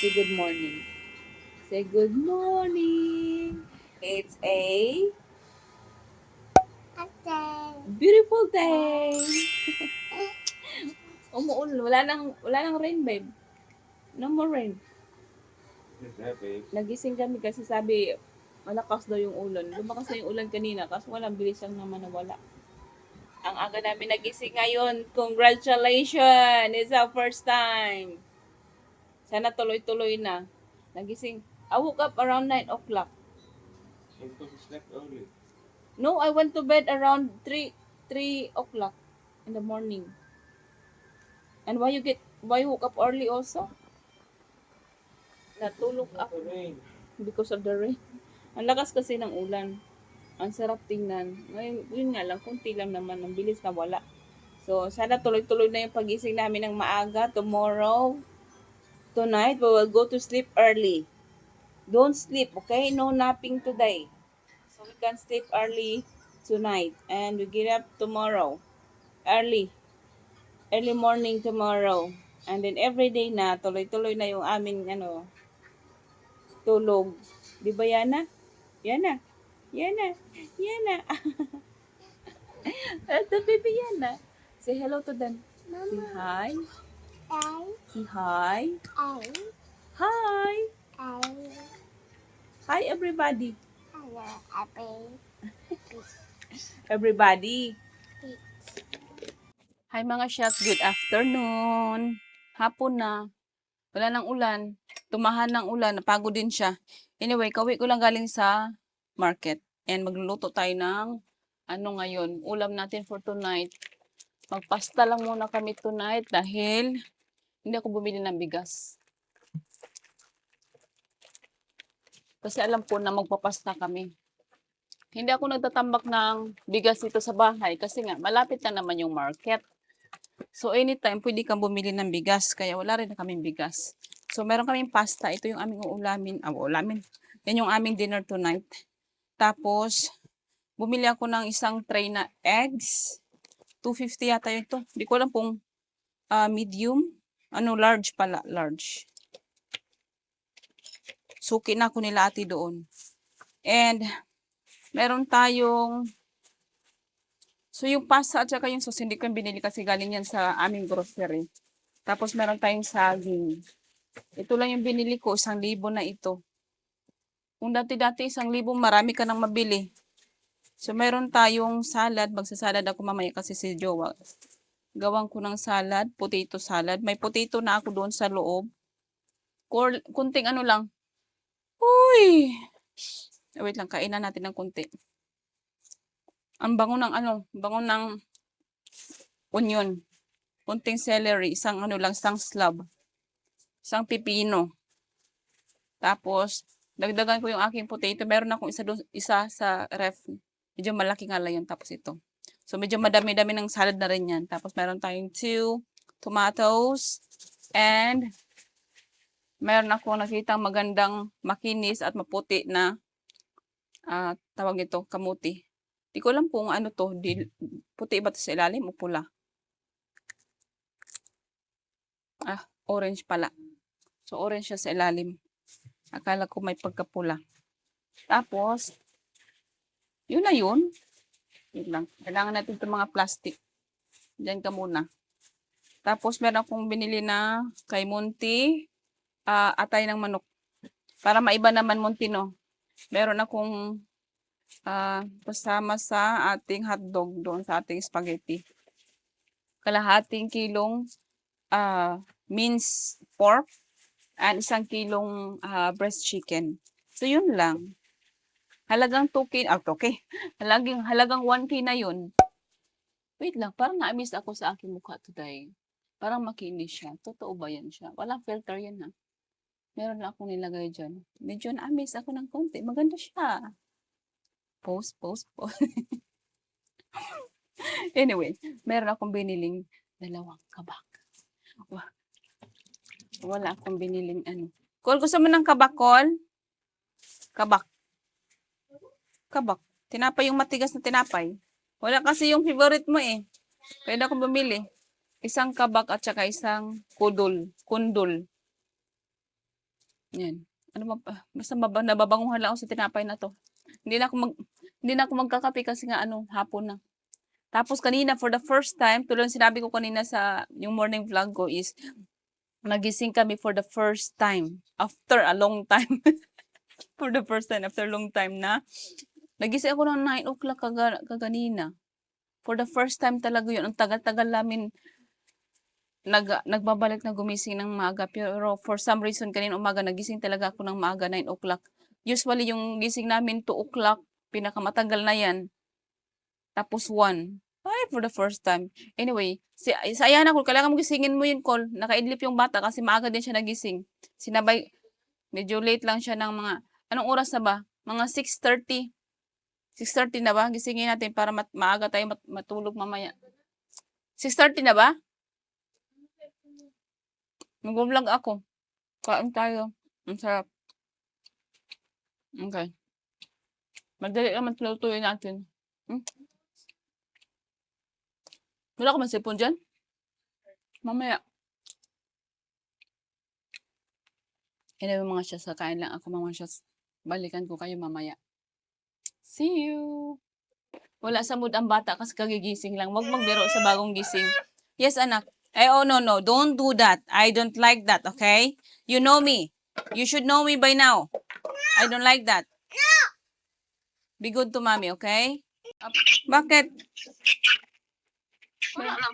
Say good morning. Say good morning. It's a beautiful day. Umuulan. Wala nang rain, babe. No more rain. Nagising kami kasi sabi, malakas daw yung ulan. Lumakas na yung ulan kanina, kasi walang bilis lang naman nawala. Ang aga namin nagising ngayon. Congratulations! It's our first time. Sana tuloy-tuloy na. Nagising. I woke up around 9 o'clock. No, I went to bed around 3 o'clock in the morning. And why you woke up early also? Natulog ako because of the rain. Ang lakas kasi ng ulan. Ang sarap tingnan. Ngayon, yun nga lang, kunti lang naman. Ang bilis na wala. So, sana tuloy-tuloy na yung pagising namin ng maaga tomorrow. Tonight, we will go to sleep early. Don't sleep, okay? No napping today. So, we can sleep early tonight. And we get up tomorrow. Early morning tomorrow. And then every day na, tuloy-tuloy na yung aming tulog. Di ba, Yana? Yana? Yana? Yana? The baby Yana. Say hello to them. Mama. Say hi. Hi. Say hi. Hi. Hi. Hi. Hi, everybody. Hello, everybody. Hi mga shots, good afternoon. Hapon na. Wala nang ulan. Tumahan ng ulan, napagod din siya. Anyway, kauwi ko lang galing sa market. And magluluto tayo ng ngayon. Ulam natin for tonight. Magpasta lang muna kami tonight dahil hindi ako bumili ng bigas. Kasi alam ko na magpapasta kami. Hindi ako nagtatambak ng bigas dito sa bahay kasi nga malapit lang naman yung market. So, anytime, pwede kang bumili ng bigas. Kaya wala rin na kaming bigas. So, meron kaming pasta. Ito yung aming uulamin. Uulamin. Yan yung aming dinner tonight. Tapos, bumili ako ng isang tray na eggs. 250 yata ito. Hindi ko alam kung medium. Large pala. Large. Suki na ako nila ate doon. And, meron tayong so, yung pasta at saka yung sauce, hindi ko yung binili kasi galing yan sa aming grocery. Tapos, meron tayong saging. Ito lang yung binili ko, 1,000 na ito. Kung dati-dati 1,000, marami ka nang mabili. So, meron tayong salad. Magsasalad ako mamaya kasi si Jowa. Gawang ko ng salad, potato salad. May potato na ako doon sa loob. Kunting lang. Uy! Wait lang, kainan natin ng kunti. Ang bango ng bango ng onion. Kunting celery, isang isang slab. Isang pipino. Tapos, dagdagan ko yung aking potato. Meron akong isa sa ref. Medyo malaki nga lang yun. Tapos ito. So, medyo madami-dami ng salad na rin yan. Tapos, meron tayong 2 tomatoes. And, meron ako nakitang magandang makinis at maputi na tawag ito, kamuti. Di ko alam kung ano to. Puti ba ito sa ilalim o pula? Orange pala. So, orange siya sa ilalim. Akala ko may pagkapula. Tapos, yun na yun. Yun lang. Kailangan natin itong mga plastic. Diyan ka muna. Tapos, meron akong binili na kay Monty, atay ng manok. Para maiba naman, Monty, no? Meron akong kasama sa ating hotdog doon sa ating spaghetti. Kalahating kilong minced pork and 1 kilong breast chicken. So, yun lang. Halagang 2K, okay. Halagang 1K na yun. Wait lang, parang na-miss ako sa aking mukha today. Parang makinis siya. Totoo ba yan siya? Walang filter yan ha. Meron lang akong nilagay dyan. Medyo na-miss ako ng konti. Maganda siya. Post. Anyway, meron akong biniling 2 kabak. Wala akong biniling Call, gusto mo ng kabak, Call? Kabak. Tinapay yung matigas na tinapay. Wala kasi yung favorite mo eh. Pwede akong bumili. Isang kabak at saka isang kundol. Yan. Ano ba, basta nababanguhan lang ako sa tinapay na 'to. Hindi na ako magkakape kasi nga ano, hapon na. Tapos kanina for the first time, tulad ng sinabi ko kanina sa yung morning vlog ko is, nagising kami for the first time after a long time. For the first time after a long time na nagising ako ng 9 o'clock kaganina. For the first time talaga yun. Ang tagal-tagal namin nagbabalik na gumising ng maaga. Pero for some reason, kanina umaga, nagising talaga ako ng maaga, 9 o'clock. Usually, yung gising namin, 2 o'clock, pinakamatagal na yan. Tapos 1. Ay, for the first time. Anyway, sa Ayana, kung kailangan mo gisingin mo yun, call. Nakaidlip yung bata kasi maaga din siya nagising. Sinabay, medyo late lang siya ng mga, anong oras na ba? Mga 6:30. 6:30 na ba? Gisingin natin para maaga tayo matulog mamaya. 6:30 na ba? Mag-vlog ako. Kain tayo. Ang sarap. Okay. Madali naman lutuin natin. Wala ka man sipon dyan? Mamaya. Anyway mga syas, kakain lang ako mga syas. Balikan ko kayo mamaya. See you! Wala sa mood ang bata kasi kagigising lang. Huwag magbiro sa bagong gising. Yes, anak. Oh, no, no. Don't do that. I don't like that, okay? You know me. You should know me by now. I don't like that. Be good to mommy, okay? Bakit? Wala lang.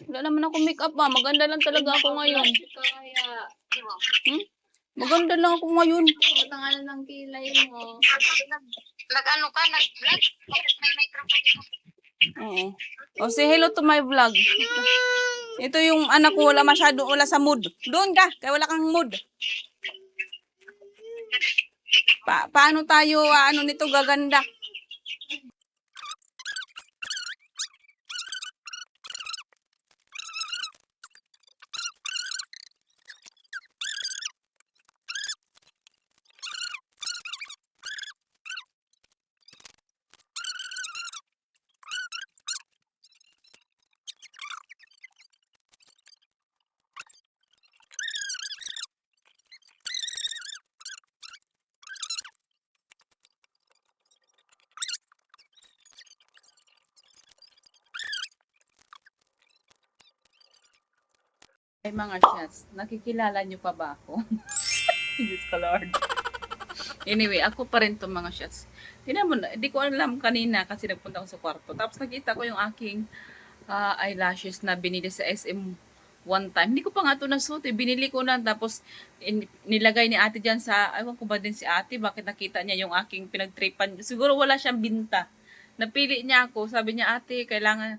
Wala naman ako make-up ba? Maganda lang talaga ako ngayon. Maganda lang ako ngayon. Matangalan ng kilay mo. Nag-ano ka? Nag-vlog? Bakit may microphone? Oo. O, say hello to my vlog. Ito yung anak ko, wala sa mood. Doon ka, kaya wala kang mood. Paano tayo, ano nito, gaganda? Ay mga shots, nakikilala nyo pa ba ako? Diyos ko Lord. Anyway, ako pa rin to mga shots. Tingnan mo, hindi ko alam kanina kasi nagpunta ako sa kwarto. Tapos nakita ko yung aking eyelashes na binili sa SM one time. Hindi ko pa nga ito nasuot eh. Binili ko na tapos nilagay ni ate dyan sa, ewan ko ba din si ate, bakit nakita niya yung aking pinagtripan. Siguro wala siyang binta. Napili niya ako. Sabi niya, ate, kailangan,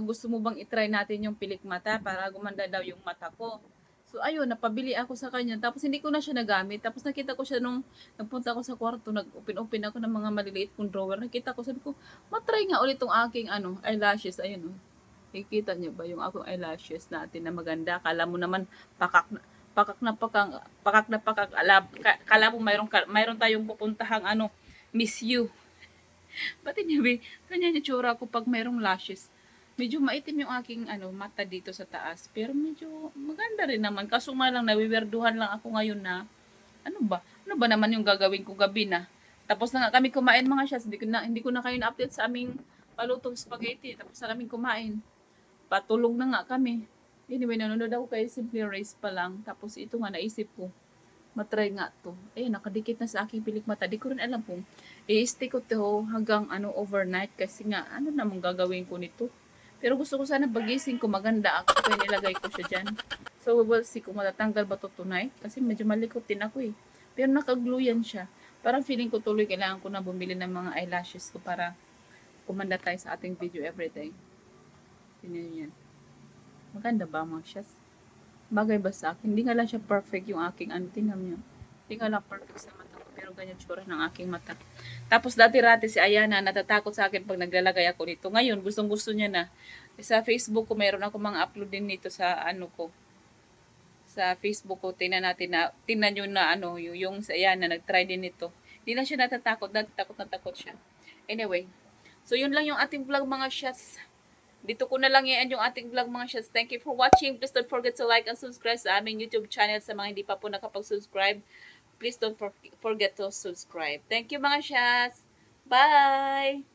gusto mo bang itry natin yung pilik mata para gumanda daw yung mata ko. So, ayun, napabili ako sa kanya. Tapos, hindi ko na siya nagamit. Tapos, nakita ko siya nung nagpunta ako sa kwarto, nag-open-open ako ng mga maliliit kong drawer. Nakita ko, sabi ko, matry nga ulit tong aking, eyelashes. Ayun, oh. Nakikita niyo ba yung akong eyelashes natin na maganda? Kala mo naman, pakak na pakak. Kala mo mayroon tayong pupuntahang, Miss You. Pati niya, ganyan yung tsura ko pag mayroong lashes. Medyo maitim yung aking mata dito sa taas. Pero medyo maganda rin naman. Kaso nga lang, nawiwerduhan lang ako ngayon na, ano ba? Ano ba naman yung gagawin ko gabi na? Tapos na nga kami kumain mga shots. Hindi ko na kayo na-update sa aming palutong spaghetti. Tapos na kami kumain. Patulog na nga kami. Anyway, nanonood ako kay Simply Race pa lang. Tapos ito nga, naisip ko, matry nga to. Ayun, nakadikit na sa aking pilik mata. Di ko rin alam kung i-stay ko to hanggang overnight. Kasi nga, ano namang gagawin ko nito? Pero gusto ko sana bagising ko maganda ako kaya nilagay ko siya dyan. So, we will see kung matatanggal ba to tonight. Kasi medyo malikot din ako eh. Pero naka-glue yan siya. Parang feeling ko tuloy kailangan ko na bumili ng mga eyelashes ko para kumanda tayo sa ating video everyday. Tingnan yan. Maganda ba mga shots? Bagay ba sa akin? Hindi nga lang siya perfect yung aking tingnan nyo. Hindi nga lang perfect sa mata ko. Pero ganyan tsura ng aking mata. Tapos dati-rati si Ayana natatakot sa akin pag naglalagay ako nito. Ngayon, gustong-gusto niya na. Sa Facebook ko, meron ako mga upload din nito sa ko. Sa Facebook ko, tingnan nyo na yung sa Ayana, nag-try din nito. Hindi na siya natatakot. Dati takot na takot siya. Anyway, so yun lang yung ating vlog mga shots. Dito ko na lang yan yung ating vlog mga shots. Thank you for watching. Please don't forget to like and subscribe sa aming YouTube channel. Sa mga hindi pa po nakapag-subscribe, please don't forget to subscribe. Thank you mga shots. Bye!